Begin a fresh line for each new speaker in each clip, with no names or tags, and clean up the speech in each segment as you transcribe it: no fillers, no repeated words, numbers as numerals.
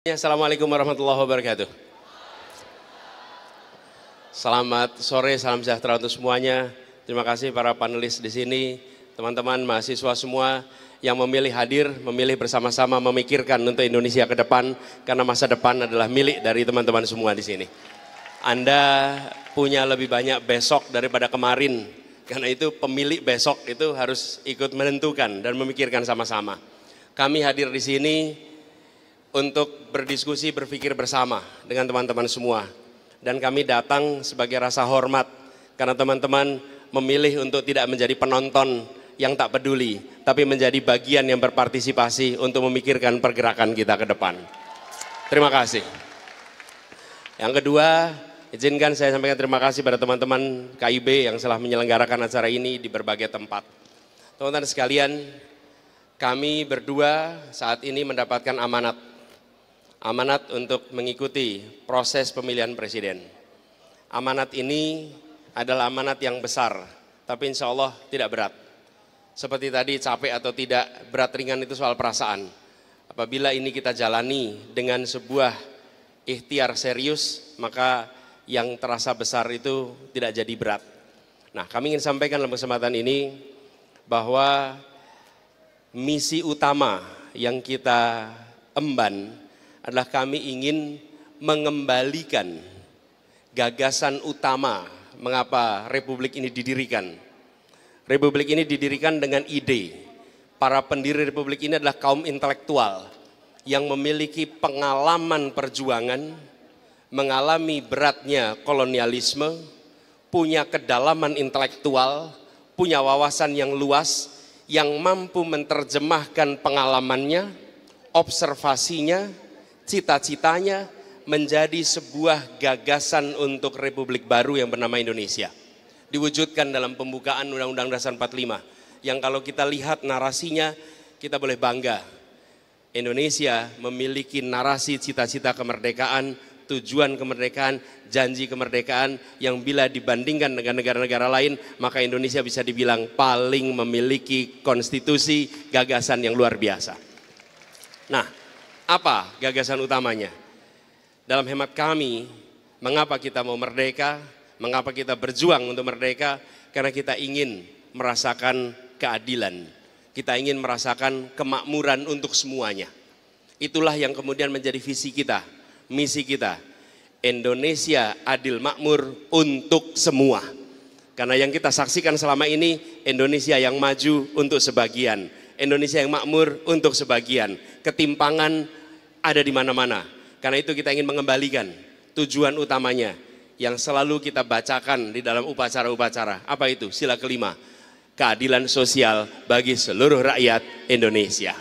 Assalamualaikum warahmatullahi wabarakatuh. Selamat sore, salam sejahtera untuk semuanya. Terima kasih para panelis di sini, teman-teman mahasiswa semua yang memilih hadir, memilih bersama-sama memikirkan untuk Indonesia ke depan, karena masa depan adalah milik dari teman-teman semua di sini. Anda punya lebih banyak besok daripada kemarin, karena itu pemilik besok itu harus ikut menentukan dan memikirkan sama-sama. Kami hadir di sini untuk berdiskusi, berpikir bersama dengan teman-teman semua. Dan kami datang sebagai rasa hormat, karena teman-teman memilih untuk tidak menjadi penonton yang tak peduli, tapi menjadi bagian yang berpartisipasi untuk memikirkan pergerakan kita ke depan. Terima kasih. Yang kedua, izinkan saya sampaikan terima kasih pada teman-teman KIB yang telah menyelenggarakan acara ini di berbagai tempat. Teman-teman sekalian, kami berdua saat ini mendapatkan amanat untuk mengikuti proses pemilihan presiden. Amanat ini adalah amanat yang besar, tapi insya Allah tidak berat. Seperti tadi, capek atau tidak, berat ringan itu soal perasaan. Apabila ini kita jalani dengan sebuah ikhtiar serius, maka yang terasa besar itu tidak jadi berat. Nah, kami ingin sampaikan dalam kesempatan ini bahwa misi utama yang kita emban adalah kami ingin mengembalikan gagasan utama mengapa Republik ini didirikan. Republik ini didirikan dengan ide. Para pendiri Republik ini adalah kaum intelektual yang memiliki pengalaman perjuangan, mengalami beratnya kolonialisme, punya kedalaman intelektual, punya wawasan yang luas, yang mampu menerjemahkan pengalamannya, observasinya, cita-citanya menjadi sebuah gagasan untuk Republik baru yang bernama Indonesia. Diwujudkan dalam pembukaan Undang-Undang Dasar 45, yang kalau kita lihat narasinya, kita boleh bangga. Indonesia memiliki narasi cita-cita kemerdekaan, tujuan kemerdekaan, janji kemerdekaan, yang bila dibandingkan dengan negara-negara lain, maka Indonesia bisa dibilang paling memiliki konstitusi, gagasan yang luar biasa. Nah, apa gagasan utamanya? Dalam hemat kami, mengapa kita mau merdeka, mengapa kita berjuang untuk merdeka? Karena kita ingin merasakan keadilan, kita ingin merasakan kemakmuran untuk semuanya. Itulah yang kemudian menjadi visi kita, misi kita. Indonesia adil makmur untuk semua. Karena yang kita saksikan selama ini, Indonesia yang maju untuk sebagian, Indonesia yang makmur untuk sebagian. Ketimpangan ada di mana-mana. Karena itu kita ingin mengembalikan tujuan utamanya yang selalu kita bacakan di dalam upacara-upacara. Apa itu? Sila kelima, keadilan sosial bagi seluruh rakyat Indonesia.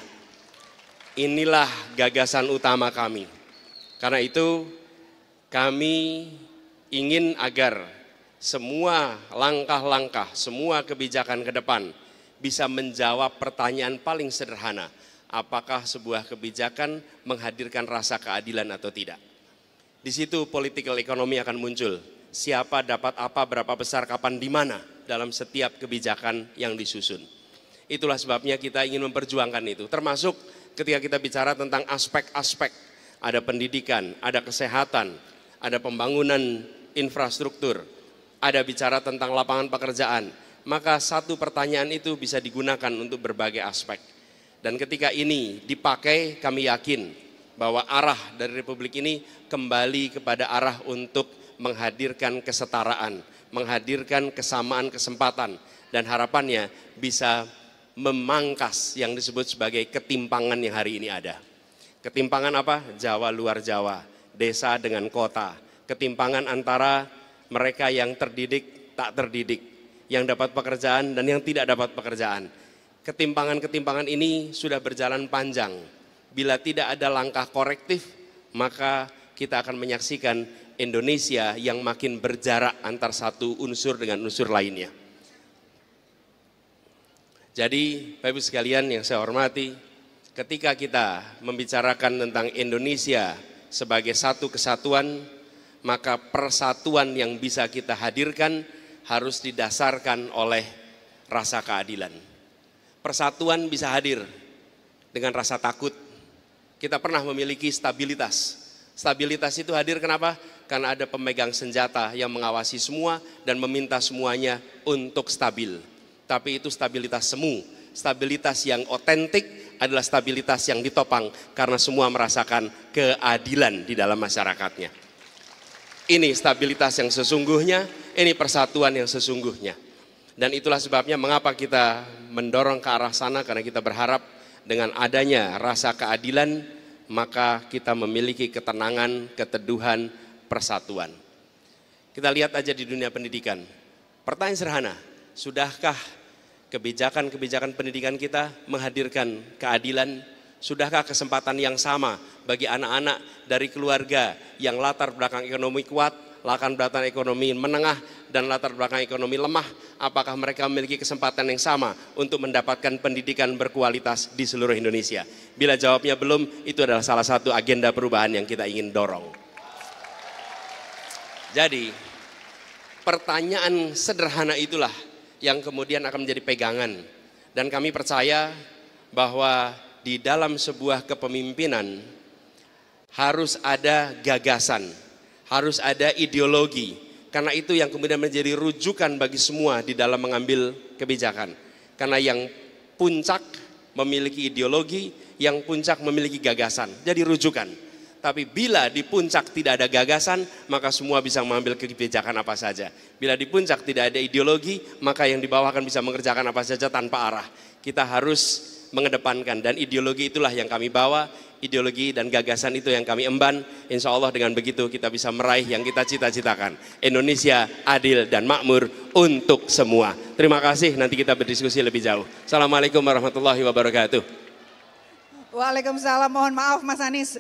Inilah gagasan utama kami. Karena itu kami ingin agar semua langkah-langkah, semua kebijakan ke depan bisa menjawab pertanyaan paling sederhana. Apakah sebuah kebijakan menghadirkan rasa keadilan atau tidak? Di situ political economy akan muncul. Siapa dapat apa, berapa besar, kapan, di mana dalam setiap kebijakan yang disusun. Itulah sebabnya kita ingin memperjuangkan itu. Termasuk ketika kita bicara tentang aspek-aspek. Ada pendidikan, ada kesehatan, ada pembangunan infrastruktur, ada bicara tentang lapangan pekerjaan. Maka satu pertanyaan itu bisa digunakan untuk berbagai aspek. Dan ketika ini dipakai, kami yakin bahwa arah dari Republik ini kembali kepada arah untuk menghadirkan kesetaraan, menghadirkan kesamaan kesempatan, dan harapannya bisa memangkas yang disebut sebagai ketimpangan yang hari ini ada. Ketimpangan apa? Jawa luar Jawa, desa dengan kota, ketimpangan antara mereka yang terdidik, tak terdidik, yang dapat pekerjaan dan yang tidak dapat pekerjaan. Ketimpangan-ketimpangan ini sudah berjalan panjang. Bila tidak ada langkah korektif, maka kita akan menyaksikan Indonesia yang makin berjarak antar satu unsur dengan unsur lainnya. Jadi, Bapak Ibu sekalian yang saya hormati, ketika kita membicarakan tentang Indonesia sebagai satu kesatuan, maka persatuan yang bisa kita hadirkan harus didasarkan oleh rasa keadilan. Persatuan bisa hadir dengan rasa takut, kita pernah memiliki stabilitas. Stabilitas itu hadir kenapa? Karena ada pemegang senjata yang mengawasi semua dan meminta semuanya untuk stabil. Tapi itu stabilitas semu. Stabilitas yang otentik adalah stabilitas yang ditopang karena semua merasakan keadilan di dalam masyarakatnya. Ini stabilitas yang sesungguhnya, ini persatuan yang sesungguhnya. Dan itulah sebabnya mengapa kita mendorong ke arah sana, karena kita berharap dengan adanya rasa keadilan, maka kita memiliki ketenangan, keteduhan, persatuan. Kita lihat aja di dunia pendidikan. Pertanyaan sederhana, sudahkah kebijakan-kebijakan pendidikan kita menghadirkan keadilan? Sudahkah kesempatan yang sama bagi anak-anak dari keluarga yang latar belakang ekonomi kuat, latar belakang ekonomi menengah, dan latar belakang ekonomi lemah, apakah mereka memiliki kesempatan yang sama untuk mendapatkan pendidikan berkualitas di seluruh Indonesia? Bila jawabnya belum, itu adalah salah satu agenda perubahan yang kita ingin dorong. Jadi, pertanyaan sederhana itulah yang kemudian akan menjadi pegangan. Dan kami percaya bahwa di dalam sebuah kepemimpinan harus ada gagasan, harus ada ideologi. Karena itu yang kemudian menjadi rujukan bagi semua di dalam mengambil kebijakan. Karena yang puncak memiliki ideologi, yang puncak memiliki gagasan. Jadi rujukan. Tapi bila di puncak tidak ada gagasan, maka semua bisa mengambil kebijakan apa saja. Bila di puncak tidak ada ideologi, maka yang di bawah akan bisa mengerjakan apa saja tanpa arah. Kita harus mengedepankan, dan ideologi itulah yang kami bawa, ideologi dan gagasan itu yang kami emban. Insya Allah dengan begitu kita bisa meraih yang kita cita-citakan. Indonesia adil dan makmur untuk semua. Terima kasih, nanti kita berdiskusi lebih jauh. Assalamualaikum warahmatullahi wabarakatuh.
Waalaikumsalam, mohon maaf Mas Anies.